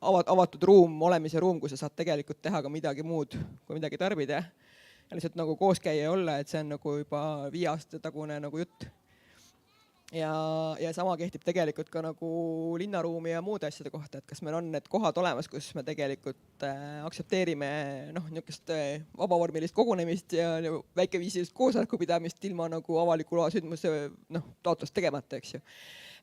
avatud ruum, olemise ruum, kus sa saad tegelikult teha ka midagi muud, kui midagi tarbida. Ja lihtsalt nagu koos käia ja olla, et see on nagu juba 5 aasta tagune nagu jutt. Ja sama kehtib tegelikult ka nagu linnaruumi ja muude asjade kohta, et kas meil on need kohad olemas, kus me tegelikult aktsepteerime niisugust vabavormilist kogunemist ja väikeviisilist koosolekupidamist ilma nagu avaliku loa sündmuse taotlust tegemata, eks ju.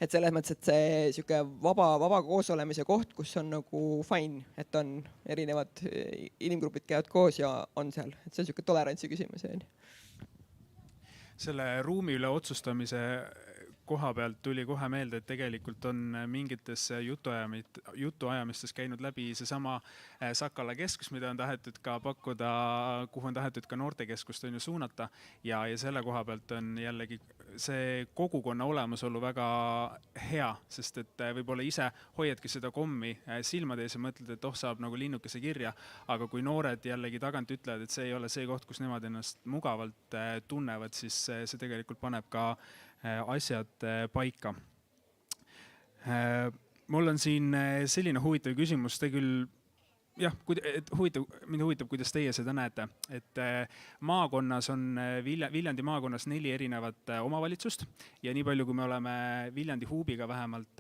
Et selles mõttes, et see siuke vaba koosolemise koht, kus on nagu fine, et on erinevad inimgrupid käivad koos ja on seal, et see on siuke tolerantsi küsimus. Selle ruumi üle otsustamise koha pealt tuli kohe meelde, et tegelikult on mingites jutuajamistes käinud läbi seesama Sakala keskus, mida on tahetud ka pakkuda, kuhu on tahetud ka noortekeskust on ju suunata. Ja selle koha pealt on jällegi see kogukonna olemasolu väga hea, sest et võib-olla ise hoiadki seda kommi silmade ees ja mõtled, et saab nagu linnukese kirja. Aga kui noored jällegi tagant ütlevad, et see ei ole see koht, kus nemad ennast mugavalt tunnevad, siis see tegelikult paneb ka asjad paika. Mul on siin selline huvitav küsimus, te küll, mind huvitab, kuidas teie seda näete, et maakonnas on Viljandi maakonnas 4 erinevat omavalitsust ja nii palju, kui me oleme Viljandi Huubiga vähemalt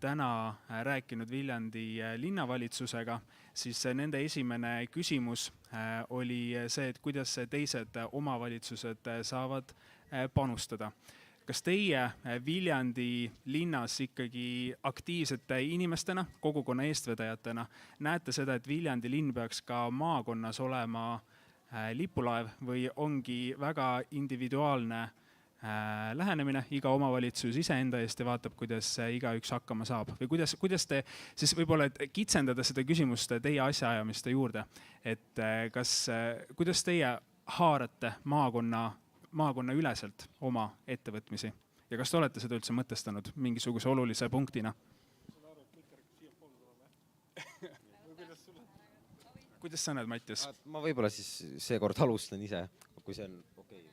täna rääkinud Viljandi linnavalitsusega, siis nende esimene küsimus oli see, et kuidas teised omavalitsused saavad panustada. Kas teie Viljandi linnas ikkagi aktiivsete inimestena, kogukonna eestvedajatena näete seda, et Viljandi linn peaks ka maakonnas olema lipulaev või ongi väga individuaalne lähenemine, iga omavalitsus iseenda eest ja vaatab, kuidas igaüks hakkama saab? Või kuidas te, siis võib-olla kitsendada seda küsimust teie asjaajamiste juurde, et kuidas teie haarate maakonna üleselt oma ettevõtmisi ja kas te olete seda üldse mõtestanud mingisuguse olulise punktina? Kuidas sa näed, Mattias? Ma võib-olla siis seekord alustan ise, kui see on okei.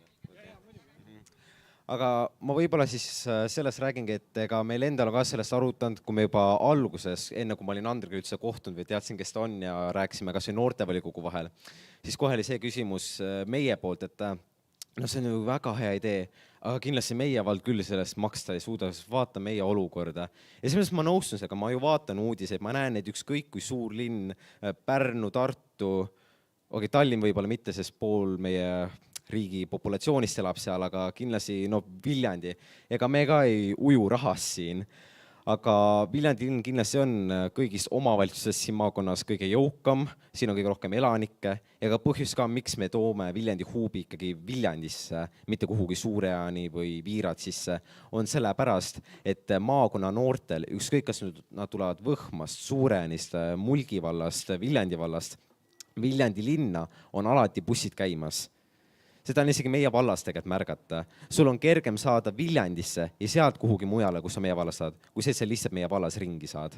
Aga ma võib-olla siis sellest räägingi, et ega meil endal ka sellest arutanud, kui me juba alguses, enne kui ma olin Andriga üldse kohtunud või teadsin, kes ta on ja rääkisime kas või noortevolikogu vahel, siis kohe oli see küsimus meie poolt, et see on ju väga hea idee, aga kindlasti meie vald küll sellest maksta ei suuda, vaata meie olukorda. Ja selles ma nõustun sellega, ma ju vaatan uudiseid, ma näen neid ükskõik kui suur linn, Pärnu, Tartu, Tallinn võib-olla mitte, sest pool meie riigi populatsioonist elab seal, aga kindlasti Viljandi. Ega me ka ei uju rahas siin. Aga Viljandi linn kindlasti on kõigist omavalitsusest siin maakonnas kõige jõukam, siin on kõige rohkem elanikke ja ka põhjus ka, miks me toome Viljandi Huubi ikkagi Viljandisse, mitte kuhugi Suureani või Viirat sisse, on sellepärast, et maakonna noortel, ükskõik kas nad tulevad Võhmast, Suureanist, Mulgi vallast, Viljandi vallast, Viljandi linna on alati bussid käimas. Seda on isegi meie vallas tegelikult märgata. Sul on kergem saada Viljandisse ja sealt kuhugi mujale, kus sa meie vallas saad, kui see lihtsalt meie vallas ringi saad.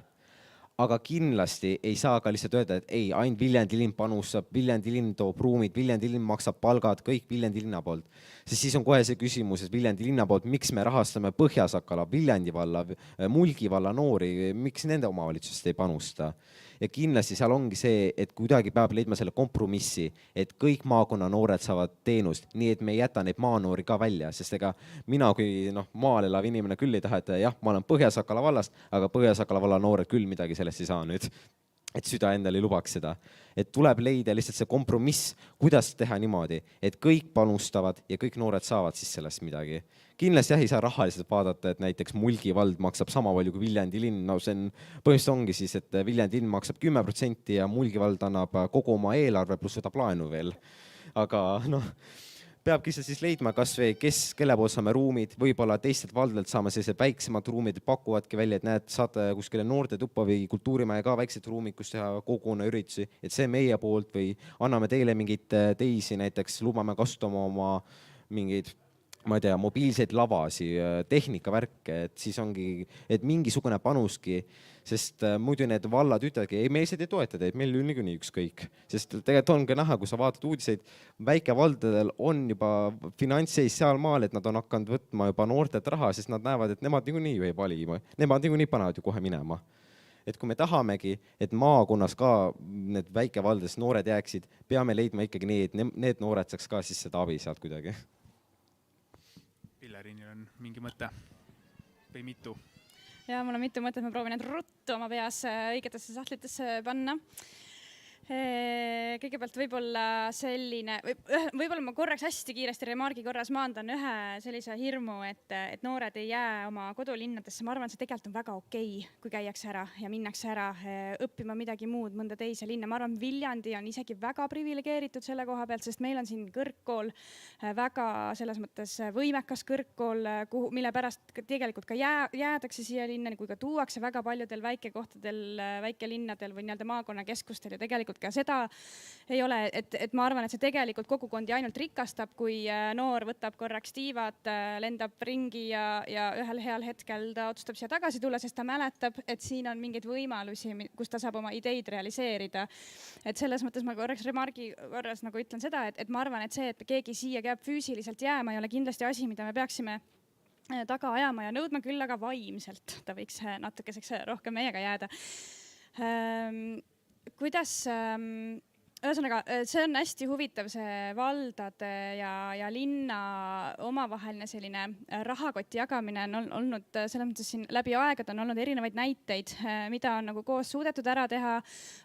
Aga kindlasti ei saa ka lihtsalt öelda, et ei, ainult Viljandi linn panustab, Viljandi linn toob ruumid, Viljandi linn maksab palgad, kõik Viljandi linna poolt. Sest siis on kohe see küsimus, et Viljandi linna poolt, miks me rahastame Põhja-Sakala, Viljandi valla, Mulgi valla noori, miks nende omavalitsust ei panusta? Ja kindlasti seal ongi see, et kuidagi peab leidma selle kompromissi, et kõik maakonna noored saavad teenust, nii et me ei jäta neid maanoori ka välja, sest ega mina kui maal elav inimene küll ei taha, et jah, ma olen Põhja-Sakala vallast, aga Põhja-Sakala valla noored küll midagi sellest ei saa nüüd. Et süda endal ei lubaks seda. Et tuleb leida lihtsalt see kompromiss, kuidas teha niimoodi, et kõik panustavad ja kõik noored saavad siis sellest midagi. Kindlasti ei saa rahaliselt vaadata, et näiteks Mulgi vald maksab sama palju kui Viljandi linn. See on, põhimõtteliselt ongi siis, et Viljandi linn maksab 10% ja Mulgi vald annab kogu oma eelarve pluss võtab laenu veel. Aga peabki siis leidma kas või kelle poolt saame ruumid, võib-olla teistelt valdelt saame sellised väiksemad ruumid, pakuvadki välja, et näed, saate kuskile noorte tuppa või kultuurimaja ka väiksed ruumid, kus teha koguna üritusi, et see meie poolt või anname teile mingeid teisi, näiteks lubame kasutama oma mingeid mobiilseid lavasi, tehnikavärke, et siis ongi, et mingisugune panuski, sest muidu need vallad ütledki, ei, me lihtsalt ei toeta teid, meil on niikuinii ükskõik. Sest tegelikult ongi näha, kui sa vaatad uudiseid, väikevaldadel on juba finantsseis seal maal, et nad on hakanud võtma juba noortelt raha, sest nad näevad, et nemad niikuinii ju ei vali, nemad niikuinii panevad ju kohe minema. et kui me tahamegi, et maakonnas ka need väikevaldades noored jääksid, peame leidma ikkagi nii, et need noored saaks ka siis seda abi sealt kuidagi. Pillerinil on mingi mõte või mitu? Ja mul on mitu mõtet, ma proovin need ruttu oma peas õigetesse sahtlitesse panna. Kõigepealt võib-olla selline, võib-olla ma korraks hästi kiiresti remargi korras maandan ühe sellise hirmu, et noored ei jää oma kodulinnadesse. Ma arvan, see tegelikult on väga okei, kui käiakse ära ja minnakse ära õppima midagi muud, mõnda teise linna. Ma arvan, Viljandi on isegi väga privilegeeritud selle koha pealt, sest meil on siin kõrgkool, väga selles mõttes võimekas kõrgkool, mille pärast tegelikult ka jäädakse siia linna, kui ka tuuakse väga paljudel väikekohtadel, väikelinnadel või nii-öelda maakonnakeskustel ja tegelikult ka seda ei ole, et ma arvan, et see tegelikult kogukondi ainult rikastab, kui noor võtab korraks tiivad, lendab ringi ja ühel heal hetkel ta otsustab siia tagasi tulla, sest ta mäletab, et siin on mingeid võimalusi, kus ta saab oma ideid realiseerida. Et selles mõttes ma korraks remargi korras nagu ütlen seda, et ma arvan, et see, et keegi siia peab füüsiliselt jääma, ei ole kindlasti asi, mida me peaksime taga ajama ja nõudma, küll aga vaimselt ta võiks natukeseks rohkem meiega jääda. Kuidas, ühesõnaga, see on hästi huvitav, see valdade ja linna omavaheline selline rahakoti jagamine on olnud selles mõttes siin läbi aegade on olnud erinevaid näiteid, mida on nagu koos suudetud ära teha.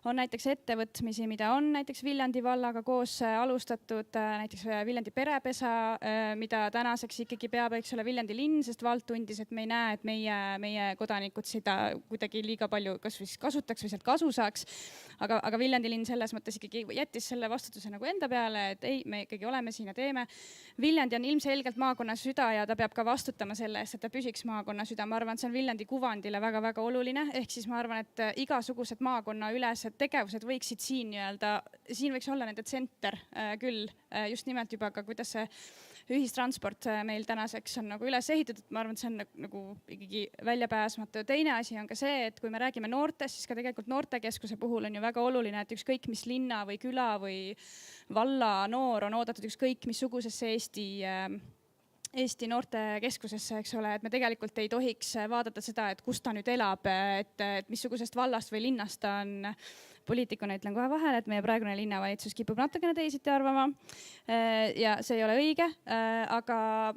On näiteks ettevõtmisi, mida on näiteks Viljandi vallaga koos alustatud, näiteks Viljandi perepesa, mida tänaseks ikkagi peab, eks ole, Viljandi linn, sest vald tundis, et me ei näe, et meie kodanikud seda kuidagi liiga palju kas või kasutaks või sealt kasu saaks. Aga Viljandi linn selles mõttes ikkagi jättis selle vastutuse nagu enda peale, et ei, me ikkagi oleme siin ja teeme. Viljandi on ilmselgelt maakonna süda ja ta peab ka vastutama selle eest, et ta püsiks maakonna süda. Ma arvan, et see on Viljandi kuvandile väga-väga oluline. Ehk siis ma arvan, et igasugused maakonna ülesed tegevused võiksid siin võiks olla nende tsenter küll. Just nimelt juba ka, kuidas see ühistransport meil tänaseks on nagu üles ehitatud. Ma arvan, et see on nagu ikkagi väljapääsmatu. Teine asi on ka see, et kui me räägime noortest, siis ka tegelikult noortekeskuse puhul on ju väga oluline, et ükskõik mis linna või küla või valla noor on oodatud ükskõik missugusesse Eesti noortekeskusesse, eks ole, et me tegelikult ei tohiks vaadata seda, et kus ta nüüd elab, et missugusest vallast või linnast ta on. Poliitikuna ütlen kohe vahele, et meie praegune linnavalitsus kipub natukene teisiti arvama ja see ei ole õige, aga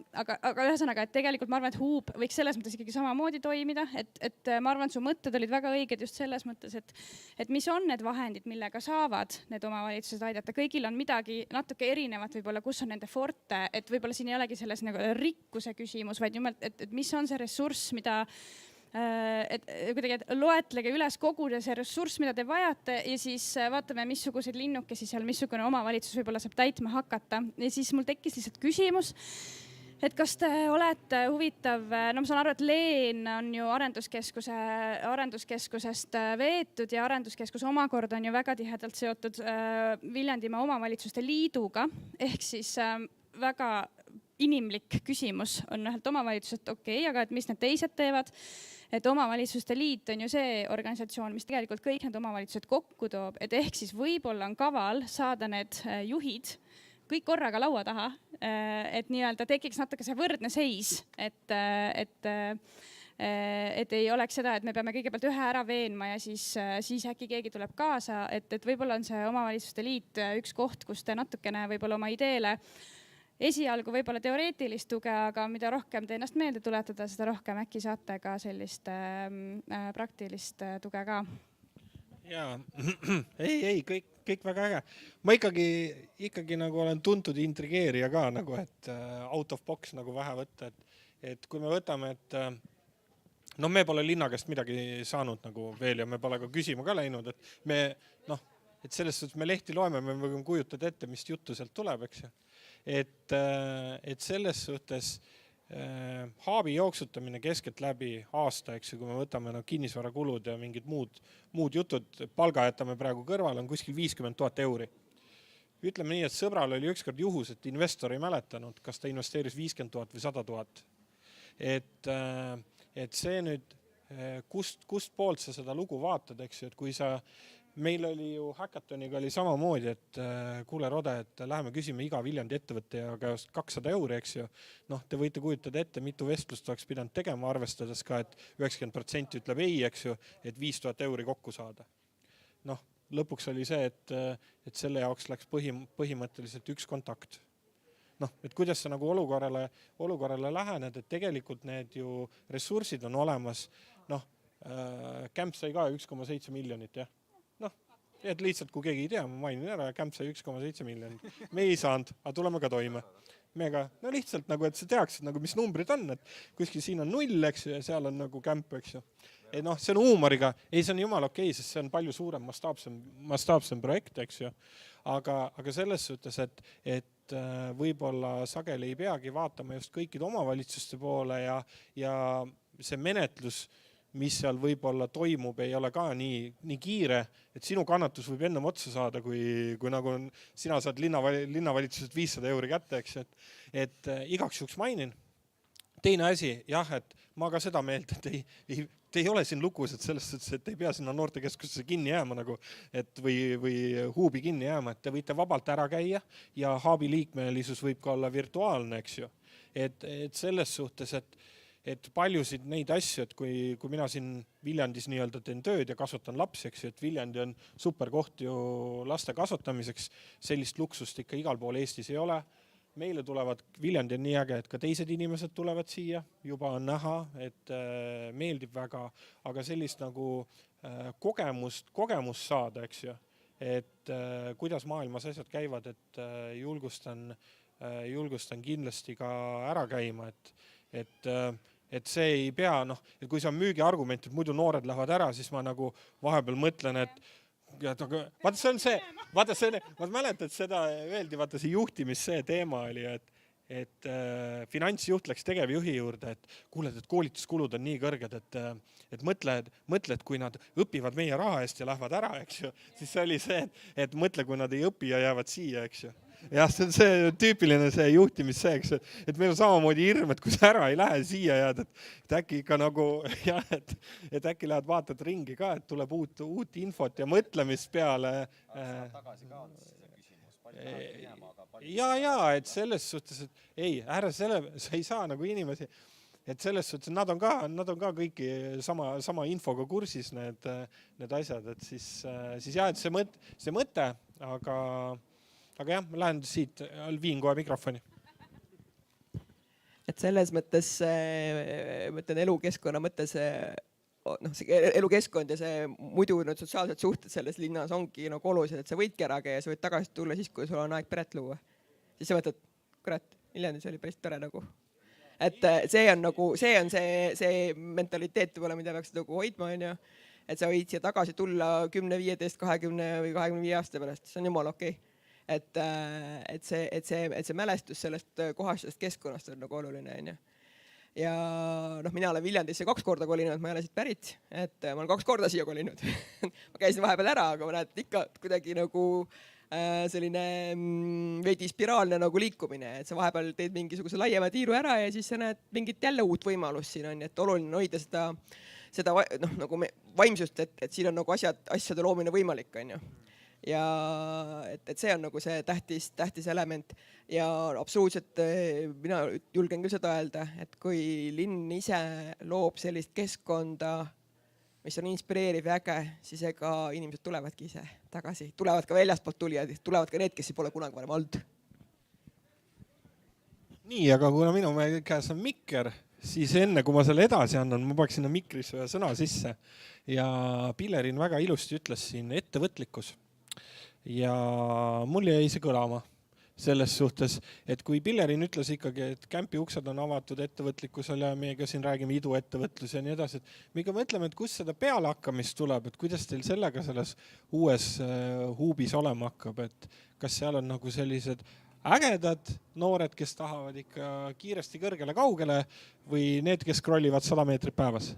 ühesõnaga, et tegelikult ma arvan, et Huub võiks selles mõttes ikkagi samamoodi toimida, et ma arvan, et su mõtted olid väga õiged just selles mõttes, et mis on need vahendid, millega saavad need omavalitsused aidata. Kõigil on midagi natuke erinevat võib-olla, kus on nende forte, et võib-olla siin ei olegi selles nagu rikkuse küsimus, vaid nimelt, et mis on see ressurss, mida kuidagi loetlege üles koguda see ressurss, mida te vajate ja siis vaatame, missuguseid linnukesi seal missugune omavalitsus võib-olla saab täitma hakata. Ja siis mul tekkis lihtsalt küsimus, et kas te olete huvitav, no ma saan aru, et Leen on ju arenduskeskusest veetud ja arenduskeskus omakorda on ju väga tihedalt seotud Viljandimaa omavalitsuste liiduga, ehk siis väga inimlik küsimus on ühelt omavalitsuselt, okei, aga et mis need teised teevad? Et omavalitsuste liit on ju see organisatsioon, mis tegelikult kõik need omavalitsused kokku toob, et ehk siis võib-olla on kaval saada need juhid kõik korraga laua taha, et nii-öelda tekiks natuke see võrdne seis, et ei oleks seda, et me peame kõigepealt ühe ära veenma ja siis äkki keegi tuleb kaasa, et võib-olla on see omavalitsuste liit üks koht, kus te natukene võib-olla oma ideele esialgu võib-olla teoreetilist tuge, aga mida rohkem te ennast meelde tuletada, seda rohkem äkki saate ka sellist praktilist tuge ka. Jaa, ei, kõik väga äge. Ma ikkagi nagu olen tuntud intrigeerija ka, nagu, et out of box nagu vähe võtta, et kui me võtame, et no me pole linna käest midagi saanud nagu veel ja me pole ka küsima ka läinud, et selles suhtes me lehti loeme, me võime kujutada ette, mis juttu sealt tuleb, eks ju. Et selles suhtes haabi jooksutamine keskelt läbi aasta, eks ju, kui me võtame kinnisvarakulud ja mingid muud jutud, palga jätame praegu kõrval, on kuskil 50 000 euri. Ütleme nii, et sõbral oli ükskord juhus, et investor ei mäletanud, kas ta investeeris 50 000 või 100 000. Et see nüüd, kust poolt sa seda lugu vaatad, eks ju, et kui sa meil oli ju Hackatoniga oli samamoodi, et kuule Rode, et läheme küsime iga Viljandi ettevõtte käest 200 €, eks ju. Noh, te võite kujutada ette, mitu vestlust oleks pidanud tegema, arvestades ka, et 90% ütleb ei, eks ju, et 5000 € kokku saada. Noh, lõpuks oli see, et selle jaoks läks põhimõtteliselt üks kontakt. Noh, et kuidas sa nagu olukorrale lähened, et tegelikult need ju ressursid on olemas. Noh, Camp sai ka 1,7 miljonit, jah. Noh, et lihtsalt kui keegi ei tea, ma mainin ära, Camp sai 1,7 miljonit. Me ei saanud, aga tuleme ka toime. Mega, no lihtsalt nagu, et sa teaksid nagu, mis numbrid on, et kuskil siin on 0, eks ju, ja seal on nagu Camp, eks ju. Et noh, see on huumoriga, ei, see on jumal okei, sest see on palju suurem mastaapsem projekt, eks ju. Aga selles suhtes, et võib-olla sageli ei peagi vaatama just kõikide omavalitsuste poole ja see menetlus, mis seal võib-olla toimub, ei ole ka nii kiire, et sinu kannatus võib ennem otsa saada, kui nagu sina saad linnavalitsuselt 500 € kätte, eks, et igaks juhuks mainin. Teine asi, jah, et ma ka seda meelt, et ei ole siin lukus, et selles suhtes, et ei pea sinna noortekeskusse kinni jääma nagu, et või huubi kinni jääma, et te võite vabalt ära käia ja haabi liikmelisus võib ka olla virtuaalne, eks ju. Et selles suhtes, et paljusid neid asju, et kui mina siin Viljandis nii-öelda teen tööd ja kasvatan lapsi, eks ju, et Viljandi on super koht ju laste kasvatamiseks, sellist luksust ikka igal pool Eestis ei ole. Meile tulevad, Viljandi on nii äge, et ka teised inimesed tulevad siia, juba on näha, et meeldib väga, aga sellist nagu kogemust saada, eks ju, et kuidas maailmas asjad käivad, et julgustan kindlasti ka ära käima, et see ei pea, noh, et kui see on müügiargument, et muidu noored lähevad ära, siis ma nagu vahepeal mõtlen, et vaata see on see, ma mäletan, et seda öeldi, vaata see juhtimis see teema oli, et finantsjuht läks tegevjuhi juurde, et kuuled, et koolituskulud on nii kõrged, et mõtled, kui nad õpivad meie raha eest ja lähevad ära, eks ju, siis see oli see, et mõtle, kui nad ei õpi ja jäävad siia, eks ju. Jah, see on see tüüpiline see juhtimis see, eks, et meil on samamoodi hirm, et kui sa ära ei lähe siia jääd, et äkki ikka nagu, jah, et äkki lähed vaatad ringi ka, et tuleb uut infot ja mõtlemist peale. Ja, et selles suhtes, et ei, sa ei saa nagu inimesi, et selles suhtes, nad on ka kõiki sama infoga kursis need asjad, et siis jah, et see mõte, aga jah, ma lähen siit, viin kohe mikrofoni. Et selles mõttes, mõtlen elukeskkonna mõttes, see elukeskkond ja see muidu need sotsiaalsed suhted selles linnas ongi nagu olulised, et sa võidki ära käia ja sa võid tagasi tulla siis, kui sul on aeg peret luua. Siis sa mõtled, kurat, Viljandis oli päris tore nagu. Et see on see mentaliteet, mida peaks nagu hoidma, on ju. Et sa võid siia tagasi tulla 10, 15, 20 või 25 aasta pärast, see on jumal okei. Et see mälestus sellest kohast, sellest keskkonnast on nagu oluline, on ju. Ja noh, mina olen Viljandisse 2 korda kolinud, ma ei ole siit pärit, et ma olen 2 korda siia kolinud. Ma käisin vahepeal ära, aga ma näed ikka kuidagi nagu selline veidi spiraalne nagu liikumine, et sa vahepeal teed mingisuguse laiema tiiru ära ja siis sa näed mingit jälle uut võimalust siin on, et oluline hoida seda nagu vaimsust, et siin on nagu asjade loomine võimalik, on ju. Ja et see on nagu see tähtis element ja absoluutselt mina julgen küll seda öelda, et kui linn ise loob sellist keskkonda, mis on inspireeriv ja äge, siis ega inimesed tulevadki ise tagasi, tulevad ka väljastpoolt tulijad, tulevad ka need, kes ei pole kunagi varem olnud. Nii, aga kuna minu käes on mikker, siis enne kui ma selle edasi annan, ma peaks sinna mikrisse ühe sõna sisse ja Pillerin väga ilusti ütles siin ettevõtlikkus. Ja mul jäi see kõlama selles suhtes, et kui Pillerin ütles ikkagi, et Campi uksed on avatud ettevõtlikkusele ja meiega siin räägime iduettevõtlus ja nii edasi, et me ikka mõtleme, et kus seda pealehakkamist tuleb, et kuidas teil sellega selles uues huubis olema hakkab, et kas seal on nagu sellised ägedad noored, kes tahavad ikka kiiresti kõrgele kaugele või need, kes scrollivad 100 meetrit päevas?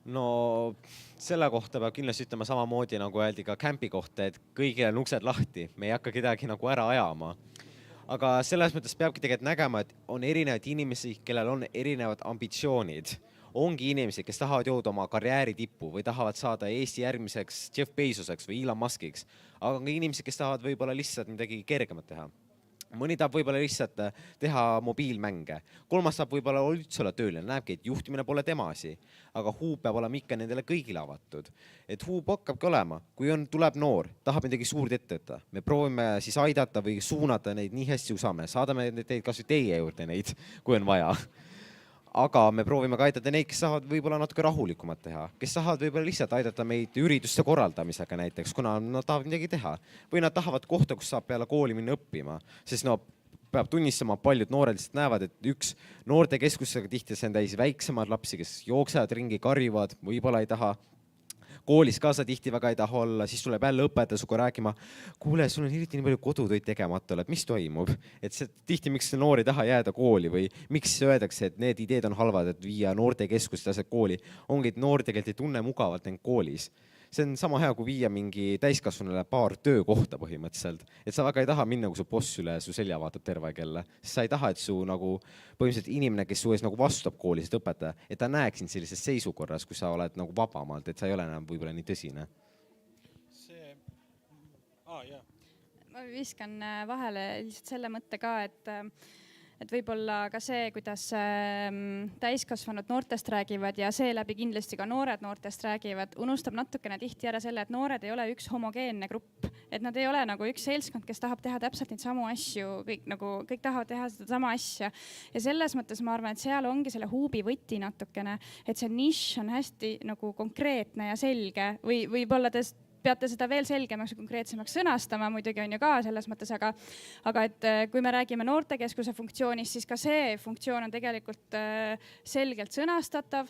No selle kohta peab kindlasti ütlema samamoodi, nagu öeldi ka Campi kohta, et kõigil on uksed lahti, me ei hakka kedagi nagu ära ajama. Aga selles mõttes peabki tegelikult nägema, et on erinevaid inimesi, kellel on erinevad ambitsioonid. ongi inimesed, kes tahavad jõuda oma karjääri tippu või tahavad saada Eesti järgmiseks Jeff Bezoseks või Elon Muskiks, aga on ka inimesed, kes tahavad võib-olla lihtsalt midagi kergemat teha. Mõni tahab võib-olla lihtsalt teha mobiilmänge, kolmas saab võib-olla üldse olla tööline, näebki, et juhtimine pole tema asi, aga Huub peab olema ikka nendele kõigile avatud. Et Huub hakkabki olema, kui tuleb noor, tahab midagi suurt ette võtta, me proovime siis aidata või suunata neid nii hästi saame, saadame teid kas või teie juurde neid, kui on vaja. Aga me proovime ka aidata neid, kes saavad võib-olla natuke rahulikumat teha, kes saavad võib-olla lihtsalt aidata meid ürituste korraldamisega näiteks, kuna nad tahavad midagi teha. Või nad tahavad kohta, kus saab peale kooli minna õppima, sest peab tunnistama, paljud noored lihtsalt näevad, et üks noortekeskusega tihti see on täis väiksemad lapsi, kes jooksevad ringi, karjuvad, võib-olla ei taha. Koolis ka sa tihti väga ei taha olla, siis tuleb jälle õpetaja suga rääkima, kuule, sul on hiljuti nii palju kodutöid tegemata, et mis toimub? Et see tihti, miks noor ei taha jääda kooli või miks öeldakse, et need ideed on halvad, et viia noortekeskused asjad kooli, ongi, et noor tegelikult ei tunne mugavalt end koolis. See on sama hea, kui viia mingi täiskasvanule paar töökohta põhimõtteliselt. Et sa väga ei taha minna, kui su boss üle su selja vaatab terve kella. Sa ei taha, et su põhimõtteliselt inimene, kes su ees vastutab koolis, et õpetaja, et ta näeks sind sellises seisukorras, kui sa oled vabamalt, et sa ei ole enam võib-olla nii tõsine. Ma viskan vahele lihtsalt selle mõtte ka, et võib-olla ka see, kuidas täiskasvanud noortest räägivad ja seeläbi kindlasti ka noored noortest räägivad, unustab natukene tihti ära selle, et noored ei ole üks homogeenne grupp. Et nad ei ole üks seltskond, kes tahab teha täpselt neid samu asju, kõik tahavad teha seda sama asja. Ja selles mõttes ma arvan, et seal ongi selle Huubi võti natukene, et see nišš on hästi konkreetne ja selge või võib-olla peate seda veel selgemaks ja konkreetsemaks sõnastama, muidugi on ju ka selles mõttes, aga et kui me räägime noortekeskuse funktsioonist, siis ka see funktsioon on tegelikult selgelt sõnastatav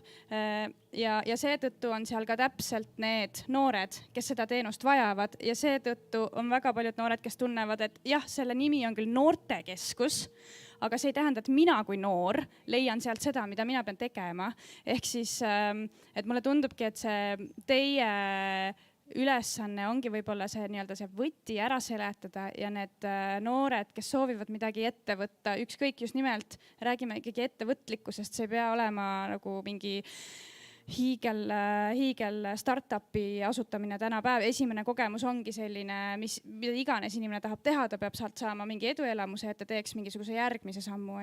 ja seetõttu on seal ka täpselt need noored, kes seda teenust vajavad ja seetõttu on väga paljud noored, kes tunnevad, et jah, selle nimi on küll noortekeskus, aga see ei tähenda, et mina kui noor leian sealt seda, mida mina pean tegema. Ehk siis, et mulle tundubki, et see teie ülesanne ongi võib-olla see võti ära seletada ja need noored, kes soovivad midagi ette võtta, ükskõik just nimelt, räägime ikkagi ettevõtlikkusest, see ei pea olema mingi hiigel startupi asutamine tänapäev. Esimene kogemus ongi selline, mida iganes inimene tahab teha, ta peab sealt saama mingi eduelamuse, et ta teeks mingisuguse järgmise sammu,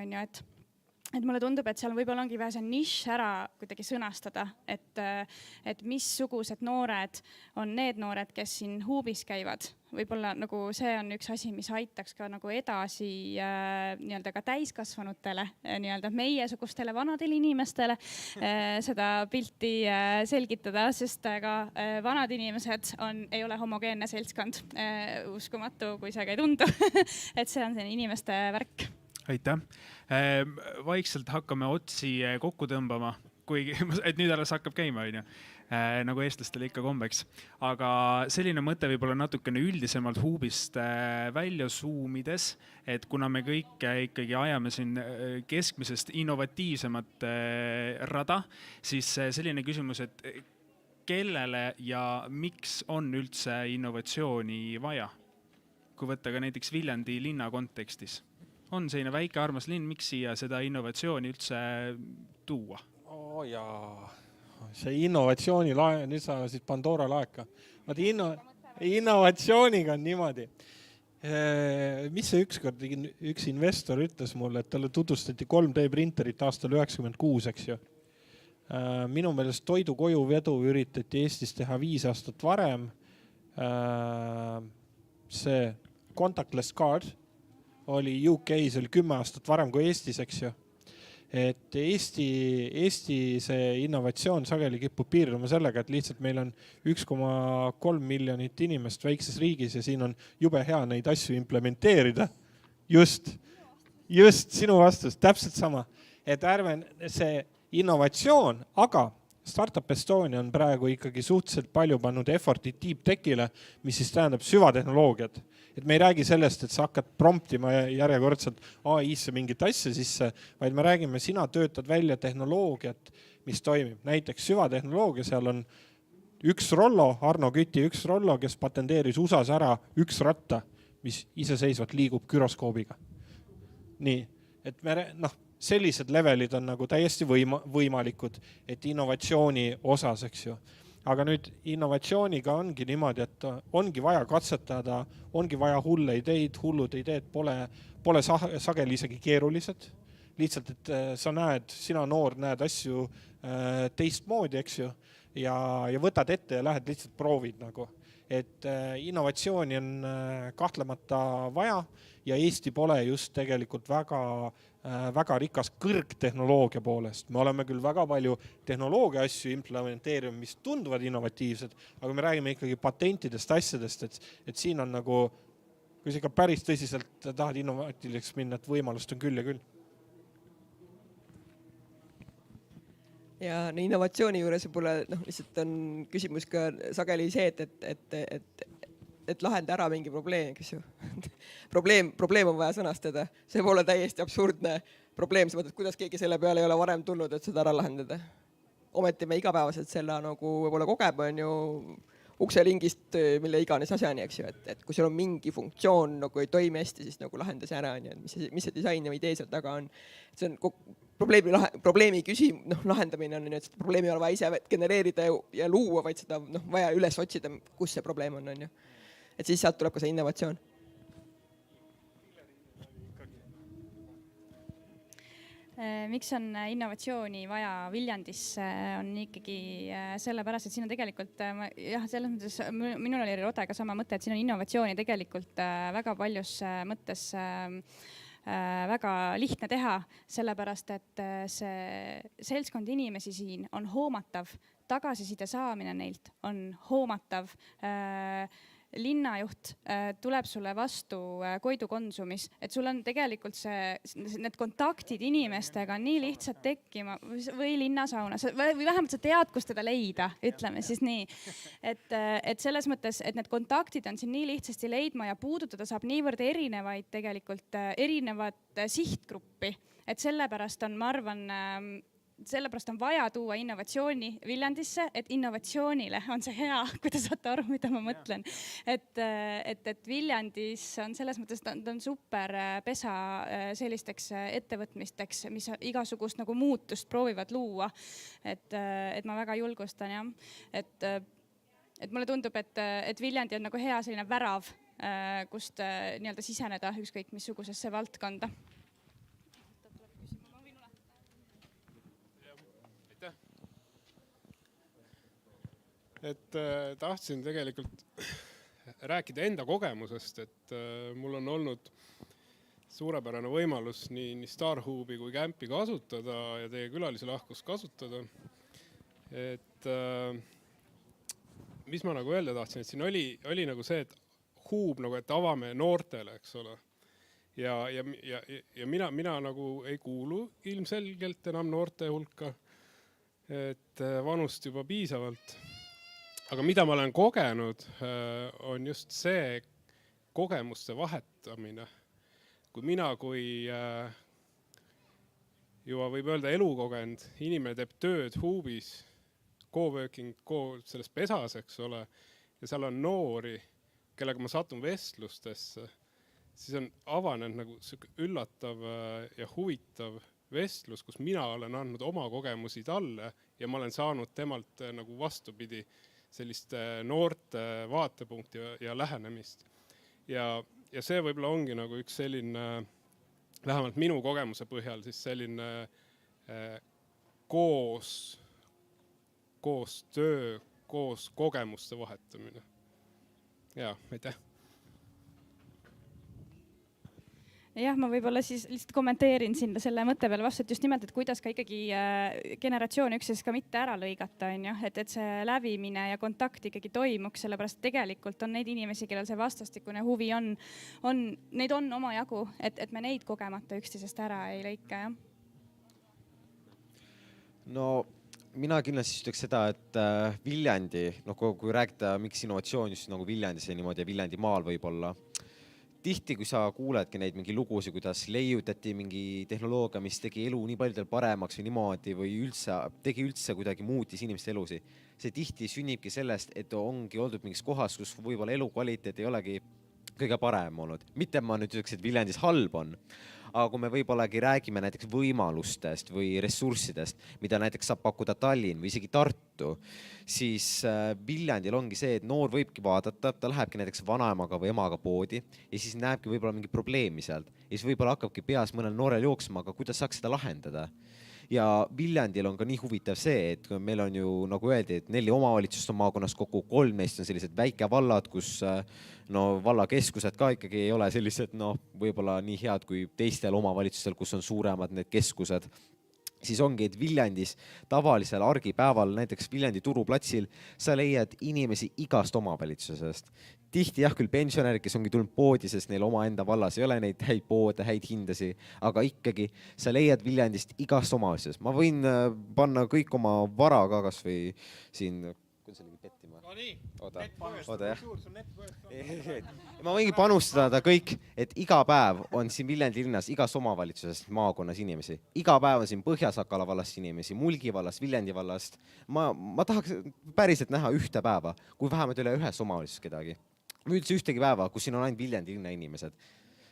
et mulle tundub, et seal võib-olla ongi vähe see nišš ära kuidagi sõnastada, et missugused noored on need noored, kes siin Huubis käivad. Võib-olla see on üks asi, mis aitaks ka edasi ka täiskasvanutele, meiesugustele vanadele inimestele seda pilti selgitada, sest ka vanad inimesed ei ole homogeenne seltskond. Uskumatu, kui see ka ei tundu, et see on selline inimeste värk. Aitäh. Vaikselt hakkame otsi kokku tõmbama, et nüüd alles hakkab käima, nagu eestlastele ikka kombeks. Aga selline mõte võib-olla natukene üldisemalt Huubist välja suumides, et kuna me kõik ikkagi ajame siin keskmisest innovatiivsemat rada, siis selline küsimus, et kellele ja miks on üldse innovatsiooni vaja? Kui võtta ka näiteks Viljandi linna kontekstis. On selline väike armas linn, miks siia seda innovatsiooni üldse tuua? See innovatsiooni lae, nüüd sa siis Pandora laeka. Innovatsiooniga on niimoodi. Mis see ükskord üks investor ütles mulle, et talle tutvustati 3D printerit aastal 96, eks ju. Minu meelest toidu koju vedu üritati Eestis teha 5 aastat varem. See contactless card oli UK-s 10 aastat varem kui Eestis, eks ju. Et Eesti see innovatsioon sageli kipub piirduma sellega, et lihtsalt meil on 1,3 miljonit inimest väikses riigis ja siin on jube hea neid asju implementeerida. Just sinu vastus, täpselt sama. Et ärme see innovatsioon, aga Startup Estonia on praegu ikkagi suhteliselt palju pannud efforti deep techile, mis siis tähendab süvatehnoloogiat. Et me ei räägi sellest, et sa hakkad promptima järjekordselt AI-sse mingit asja sisse, vaid me räägime, sina töötad välja tehnoloogiat, mis toimib. Näiteks süvatehnoloogia, seal on üks rollo, Arno Küti üks rollo, kes patenteeris USAs ära üks ratta, mis iseseisvalt liigub gyroskoobiga. Nii, et sellised levelid on nagu täiesti võimalikud, et innovatsiooni osas, eks ju. Aga nüüd innovatsiooniga ongi niimoodi, et ongi vaja katsetada, ongi vaja hullud ideed pole sageli isegi keerulised. Lihtsalt, et sina noor näed asju teistmoodi, eks ju, ja võtad ette ja lähed lihtsalt proovid nagu. Et innovatsiooni on kahtlemata vaja ja Eesti pole just tegelikult väga rikas kõrgtehnoloogia poolest. Me oleme küll väga palju tehnoloogia asju implementeerinud, mis tunduvad innovatiivsed, aga me räägime ikkagi patentidest, asjadest, et siin on nagu, kui sa ikka päris tõsiselt tahad innovatiivseks minna, et võimalust on küll ja küll. Ja innovatsiooni juures võib-olla lihtsalt on küsimus ka sageli see, et lahenda ära mingi probleem, kes ju. Probleem on vaja sõnastada. See pole täiesti absurdne probleem, sa mõtled, kuidas keegi selle peale ei ole varem tulnud, et seda ära lahendada. Ometi me igapäevaselt selle nagu võib-olla kogeme on ju ukselingist mille iganes asjani, eks ju, et kui sul on mingi funktsioon nagu ei toimi hästi, siis nagu lahenda see ära, mis see disain või idee seal taga on. See on probleemi lahendamine on, et probleemi ei ole vaja ise genereerida ja luua, vaid seda vaja üles otsida, kus see probleem on. Et siis sealt tuleb ka see innovatsioon. Miks on innovatsiooni vaja Viljandisse on ikkagi sellepärast, et siin on tegelikult, jah, selles mõttes minul oli Rodega sama mõte, et siin on innovatsiooni tegelikult väga paljus mõttes väga lihtne teha, sellepärast, et see seltskond inimesi siin on hoomatav, tagasiside saamine neilt on hoomatav, linnajuht tuleb sulle vastu Koidu konsumis, et sul on tegelikult need kontaktid inimestega nii lihtsalt tekkima või linnasaunas või vähemalt sa tead, kus teda leida, ütleme siis nii. Et selles mõttes, et need kontaktid on siin nii lihtsasti leidma ja puudutada saab niivõrd erinevat sihtgruppi, et sellepärast on, ma arvan, sellepärast on vaja tuua innovatsiooni Viljandisse, et innovatsioonile on see hea, kui te saate aru, mida ma mõtlen. Et Viljandis on selles mõttes, ta on super pesa sellisteks ettevõtmisteks, mis igasugust nagu muutust proovivad luua. Et ma väga julgustan, jah. Et mulle tundub, et Viljandi on nagu hea selline värav, kust nii-öelda siseneda ükskõik missugusesse valdkonda. Et tahtsin tegelikult rääkida enda kogemusest, et mul on olnud suurepärane võimalus nii Starhubi kui Campi kasutada ja teie külalise lahkust kasutada. Et mis ma nagu öelda tahtsin, et siin oli nagu see, et Hub nagu, et avame noortele, eks ole. Ja mina nagu ei kuulu ilmselgelt enam noorte hulka, et vanust juba piisavalt. Aga mida ma olen kogenud, on just see kogemuste vahetamine. Kui mina juba võib öelda elukogenud, inimene teeb tööd Hubis, co-working selles pesas, eks ole, ja seal on noori, kellega ma satun vestlustesse, siis on avanenud nagu üllatav ja huvitav vestlus, kus mina olen andnud oma kogemusi talle ja ma olen saanud temalt nagu vastupidi sellist noorte vaatepunkti ja lähenemist. Ja see võib-olla ongi nagu üks selline, vähemalt minu kogemuse põhjal, siis selline koos töö, koos kogemuste vahetamine. Ja, aitäh. Jah, ma võib-olla siis lihtsalt kommenteerin siin selle mõtte peale vastu, et just nimelt, et kuidas ka ikkagi generatsioon üksteisest ka mitte ära lõigata, et see lävimine ja kontakt ikkagi toimuks, sellepärast tegelikult on neid inimesi, kellel see vastastikune huvi on, neid on oma jagu, et me neid kogemata üksteisest ära ei lõika, jah. No mina kindlasti ütleks seda, et Viljandi, kui rääkida, miks innovatsioon just nagu Viljandis ja niimoodi ja Viljandi maal võib-olla, tihti, kui sa kuuledki neid mingi lugusid, kuidas leiutati mingi tehnoloogia, mis tegi elu nii paljudel paremaks või niimoodi või tegi üldse kuidagi muutis inimeste elusi. See tihti sünnibki sellest, et ongi oldud mingis kohas, kus võib-olla elukvaliteet ei olegi kõige parem olnud. Mitte ma nüüd ütleks, et Viljandis halb on, aga kui me võib-ollagi räägime näiteks võimalustest või ressurssidest, mida näiteks saab pakkuda Tallinn või isegi Tartu, siis Viljandil ongi see, et noor võibki vaadata, ta lähebki näiteks vanaemaga või emaga poodi ja siis näebki võib-olla mingi probleemi sealt. Ja siis võib-olla hakkabki peas mõnel noorel jooksma, aga kuidas saaks seda lahendada. Ja Viljandil on ka nii huvitav see, et meil on ju, nagu öeldi, et 4 omavalitsust on maakonnas kokku, 3 neist on sellised väikevallad, kus vallakeskused ka ikkagi ei ole sellised, võib-olla nii head kui teistel omavalitsustel, kus on suuremad need keskused. Siis ongi, et Viljandis tavalisel argipäeval, näiteks Viljandi turuplatsil, sa leiad inimesi igast omavalitsusest. Tihti jah küll pensionärid, kes ongi tulnud poodi, sest neil omaenda vallas ei ole neid häid poode, häid hindasi, aga ikkagi sa leiad Viljandist igast omavalitsusest. Ma võin panna kõik oma vara ka kas või siin, kuidas see oli pettima? No nii, oota jah. Ma võingi panustada kõik, et iga päev on siin Viljandi linnas igas omavalitsusest maakonnas inimesi. Iga päev on siin Põhja-Sakala vallast inimesi, Mulgi vallast, Viljandi vallast. Ma tahaks päriselt näha ühte päeva, kui vähemalt üle ühes omavalitsuses kedagi. Või üldse ühtegi päeva, kus siin on ainult Viljandi linna inimesed.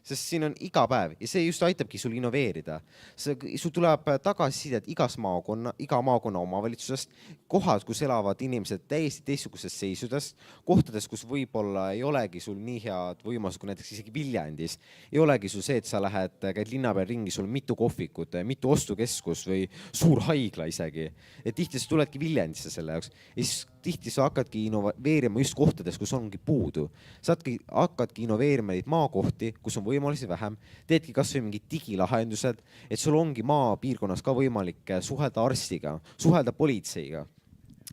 Sest siin on iga päev ja see just aitabki sul innoveerida. Sul tuleb tagasisidet iga maakonna omavalitsusest, kohad, kus elavad inimesed täiesti teistsugusest seisudest, kohtades, kus võib-olla ei olegi sul nii head võimalused kui näiteks isegi Viljandis. Ei olegi sul see, et sa käid linna peal ringi, sul mitu kohvikut, mitu ostukeskus või suur haigla isegi. Et tihti sa tuledki Viljandisse selle jaoks. Ja siis tihti sa hakkadki innoveerima just kohtades, kus ongi puudu. Sa hakkadki innoveerima neid maakohti, kus on võimalusi vähem, teedki kas või mingid digilahendused, et sul ongi maapiirkonnas ka võimalik suhelda arstiga, suhelda politseiga.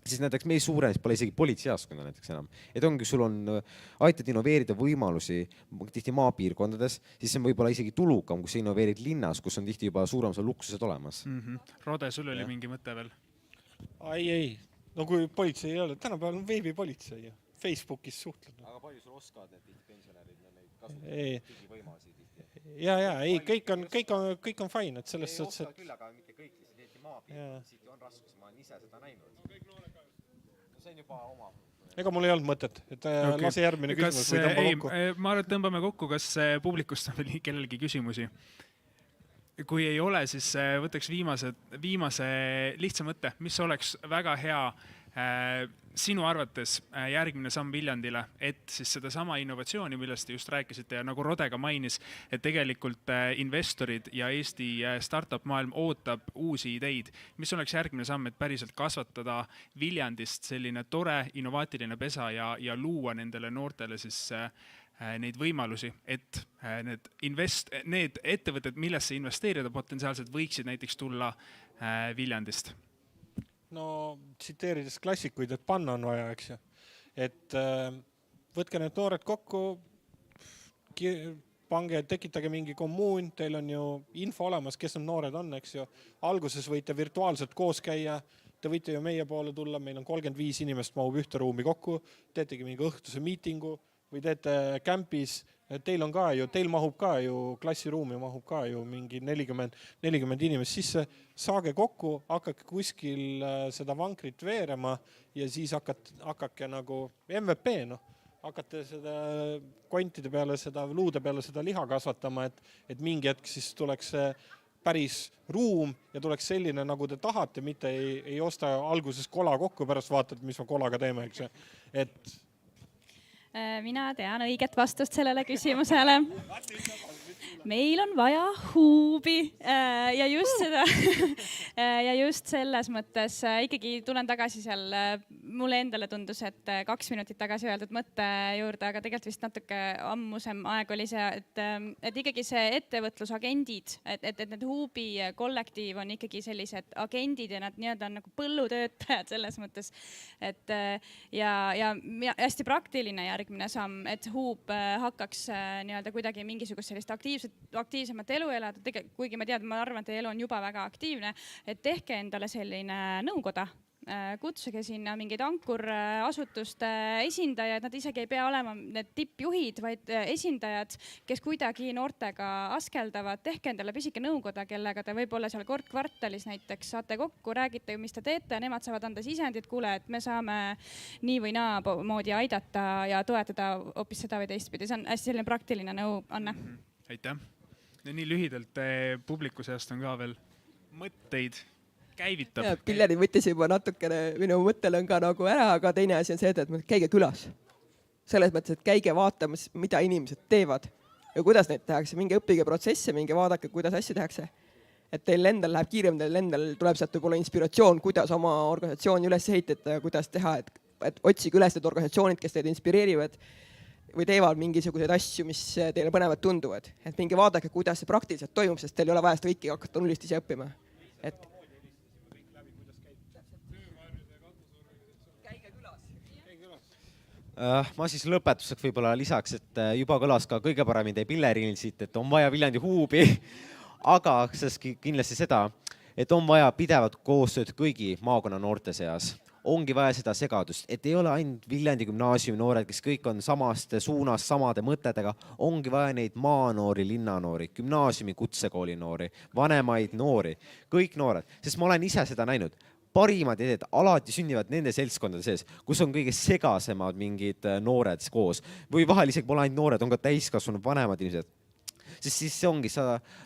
Siis näiteks meil suurenes pole isegi politseijaskonna näiteks enam. Et ongi, sul on, aitad innoveerida võimalusi tihti maapiirkondades, siis see on võib-olla isegi tulukam, kus sa innoveerid linnas, kus on tihti juba suurem luksused olemas. Rode, sul oli mingi mõte veel? Ei. No kui politsei ei ole, tänapäeval on veebipolitsei ja Facebookis suhtled. Aga palju sul oskavad need pensionärid neid kasutada digivõimalusi tihti? Ei, kõik on fine, et selles suhtes, et... küll, aga mitte kõik, lihtsalt maapiirkondades on raskus, ma olen ise seda näinud. See on juba oma... Ega mul ei olnud mõtet, et lase järgmine küsimus või tõmba kokku. Ma arvan, et tõmbame kokku, kas publikust on veel kellelgi küsimusi. Kui ei ole, siis võtaks viimase lihtsa mõtte, mis oleks väga hea sinu arvates järgmine samm Viljandile, et siis seda sama innovatsiooni, millest te just rääkisite ja nagu Rode ka mainis, et tegelikult investorid ja Eesti startup maailm ootab uusi ideid. Mis oleks järgmine samm, et päriselt kasvatada Viljandist selline tore, innovaatiline pesa ja luua nendele noortele siis neid võimalusi, et need ettevõtted, millesse investeerida potentsiaalselt võiksid näiteks tulla Viljandist? No tsiteerides klassikuid, et panna on vaja, eks ju. Et võtke need noored kokku, pange, tekitage mingi kommuun, teil on ju info olemas, kes on noored on, eks ju. Alguses võite virtuaalselt koos käia, te võite ju meie poole tulla, meil on 35 inimest mahub ühte ruumi kokku, teetegi mingi õhtuse miitingu, või teete kämpis, teil mahub ka ju, klassiruumi mahub ka ju mingi 40 inimest sisse, saage kokku, hakake kuskil seda vankrit veerema ja siis hakake nagu MVP, hakate seda kontide peale, seda luude peale seda liha kasvatama, et mingi hetk siis tuleks päris ruum ja tuleks selline, nagu te tahate, mitte ei osta alguses kola kokku, pärast vaatad, mis me kolaga teeme, eks. Et mina tean õiget vastust sellele küsimusele. Meil on vaja huubi ja just selles mõttes ikkagi tulen tagasi seal, mulle endale tundus, et 2 minutit tagasi öeldud mõtte juurde, aga tegelikult vist natuke ammusem aeg oli see, et ikkagi see ettevõtlusagendid, et need huubi kollektiiv on ikkagi sellised agendid ja nad nii-öelda on nagu põllutöötajad selles mõttes, et ja hästi praktiline järgmine samm, et huub hakkaks nii-öelda kuidagi mingisugust sellist aktiivsemat elu elada, kuigi ma arvan, et teie elu on juba väga aktiivne, et tehke endale selline nõukoda, kutsuge sinna mingeid ankurasutuste esindajaid, nad isegi ei pea olema need tippjuhid, vaid esindajad, kes kuidagi noortega askeldavad, tehke endale pisike nõukoda, kellega te võib-olla seal kord kvartalis näiteks saate kokku, räägite, mis te teete, nemad saavad anda sisendit, kuule, et me saame nii või naa moodi aidata ja toetada hoopis seda või teistpidi. See on hästi selline praktiline nõuanne. Aitäh. Nii lühidalt publiku seast on ka veel mõtteid käivitab. Pilleri võttis juba natukene, minu mõttel on ka nagu ära, aga teine asi on see, et käige külas. Selles mõttes, et käige vaatamas, mida inimesed teevad ja kuidas neid tehakse. Minge õppige protsesse, minge vaadake, kuidas asju tehakse. Et teil endal läheb kiirem, teil endal tuleb sealt võib-olla inspiratsioon, kuidas oma organisatsiooni üles ehitada ja kuidas teha, et otsige üles need organisatsioonid, kes teid inspireerivad või teevad mingisuguseid asju, mis teile põnevad tunduvad. Et minge vaadake, kuidas see praktiliselt toimub, sest teil ei ole vaja seda kõiki hakata nullist ise õppima. Et ma siis lõpetuseks võib-olla lisaks, et juba kõlas ka kõige paremini teie Pillerinil siit, et on vaja Viljandi huubi, aga kindlasti seda, et on vaja pidevat koostööd kõigi maakonna noorte seas. Ongi vaja seda segadust, et ei ole ainult Viljandi gümnaasiumi noored, kes kõik on samast suunas, samade mõtetega. Ongi vaja neid maanoori, linnanoori, gümnaasiumi, kutsekooli noori, vanemaid noori, kõik noored, sest ma olen ise seda näinud. Parimad ideed alati sünnivad nende seltskondade sees, kus on kõige segasemad mingid noored koos. Või vahel isegi pole ainult noored, on ka täiskasvanud vanemad inimesed. Sest siis see ongi,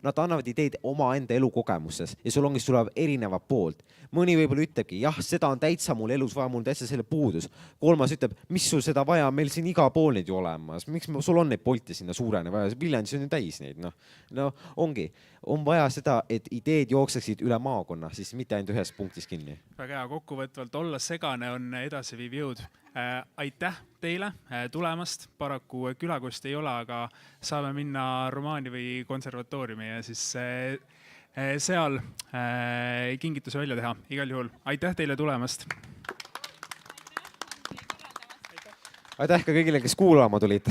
nad annavad ideid oma enda elukogemuses ja sul tuleb erinevad poolt. Mõni võib-olla ütlebki, jah, seda on täitsa mul elus vaja, mul on täitsa selle puudus. Kolmas ütleb, mis sul seda vaja, meil siin iga pool neid ju olemas. Miks sul on neid Bolti sinna suurene vaja? Viljandis on ju täis neid. No ongi. On vaja seda, et ideed jookseksid üle maakonna, siis mitte ainult ühes punktis kinni. Väga hea, kokkuvõtvalt olla segane on edasiviiv jõud. Aitäh teile tulemast. Paraku külakost ei ole, aga saame minna romaani või konservatooriumi ja siis seal kingituse välja teha. Igal juhul aitäh teile tulemast. Aitäh ka kõigile, kes kuulama tulid.